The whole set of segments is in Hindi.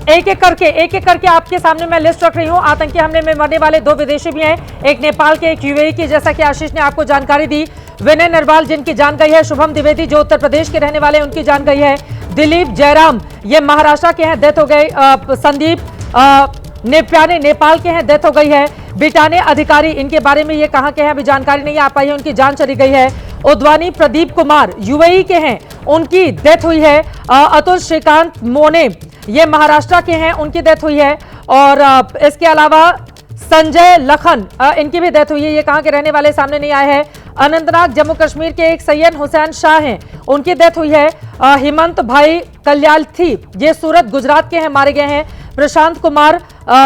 एक एक करके आपके सामने मैं लिस्ट रख रही हूं। आतंकी हमले में मरने वाले 2 विदेशी भी हैं, एक नेपाल के, एक यूएई के, जैसा कि आशीष ने आपको जानकारी दी। विनय नरवाल जिनकी जान गई है, शुभम द्विवेदी जो उत्तर प्रदेश के रहने वाले उनकी जान गई है, दिलीप जयराम ये महाराष्ट्र के हैं, डेथ हो गई। संदीप नेप्याने नेपाल के हैं, डेथ हो गई है। बिटाने अधिकारी इनके बारे में ये कहां के हैं अभी जानकारी नहीं आ पाई है, उनकी जान चली गई है। उद्वानी प्रदीप कुमार यूएई के हैं, उनकी डेथ हुई है। अतुल श्रीकांत मोने ये महाराष्ट्र के हैं, उनकी डेथ हुई है। और इसके अलावा संजय लखन इनकी भी डेथ हुई है, ये कहां के रहने वाले सामने नहीं आए हैं। अनंतनाग जम्मू कश्मीर के एक सैयद हुसैन शाह हैं, उनकी डेथ हुई है। हिमंत भाई कल्यालथी ये सूरत गुजरात के हैं, मारे गए हैं। प्रशांत कुमार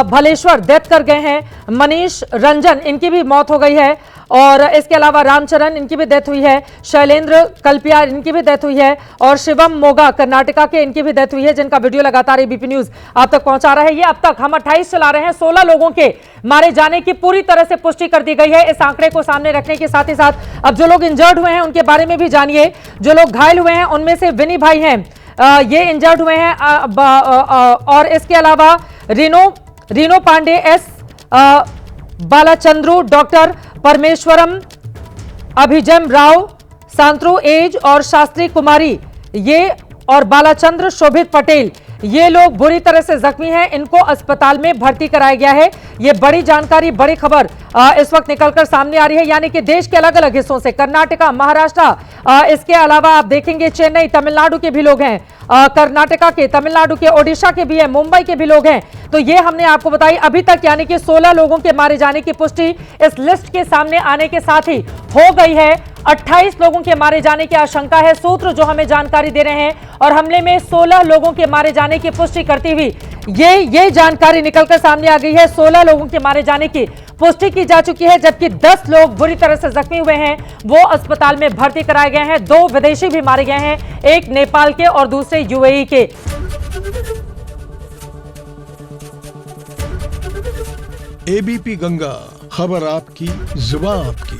भलेश्वर डेथ कर गए हैं। मनीष रंजन इनकी भी मौत हो गई है। और इसके अलावा रामचरण इनकी भी डेथ हुई है। शैलेंद्र कल्पिया इनकी भी डेथ हुई है। और शिवम मोगा कर्नाटका के इनकी भी डेथ हुई है, जिनका वीडियो लगातार एबीपी न्यूज आप तक पहुंचा रहा है। ये अब तक हम 28 चला रहे हैं, 16 लोगों के मारे जाने की पूरी तरह से पुष्टि कर दी गई है। इस आंकड़े को सामने रखने के साथ ही साथ अब जो लोग इंजर्ड हुए हैं उनके बारे में भी जानिए। जो लोग घायल हुए हैं उनमें से विनी भाई हैं, ये इंजर्ड हुए हैं। और इसके अलावा रीनो पांडे, एस बालाचंद्रू, डॉक्टर परमेश्वरम, अभिजम राव, सांत्रो एज और शास्त्री कुमारी ये और बालाचंद्र शोभित पटेल ये लोग बुरी तरह से जख्मी हैं, इनको अस्पताल में भर्ती कराया गया है। ये बड़ी जानकारी, बड़ी खबर इस वक्त निकलकर सामने आ रही है, यानी कि देश के अलग अलग हिस्सों से, कर्नाटका, महाराष्ट्र, इसके अलावा आप देखेंगे चेन्नई, तमिलनाडु के भी लोग हैं, कर्नाटका के, तमिलनाडु के, ओडिशा के भी हैं, मुंबई के भी लोग हैं। तो ये हमने आपको बताई अभी तक, यानी कि 16 लोगों के मारे जाने की पुष्टि इस लिस्ट के सामने आने के साथ ही हो गई है। 28 लोगों के मारे जाने की आशंका है, सूत्र जो हमें जानकारी दे रहे हैं। और हमले में 16 लोगों के मारे जाने की पुष्टि करती हुई ये जानकारी निकलकर सामने आ गई है। 16 लोगों के मारे जाने की पुष्टि की जा चुकी है, जबकि 10 लोग बुरी तरह से जख्मी हुए हैं, वो अस्पताल में भर्ती कराए गए हैं। 2 विदेशी भी मारे गए हैं, एक नेपाल के और दूसरे यूएई के। एबीपी गंगा, खबर आपकी, जुबान आपकी।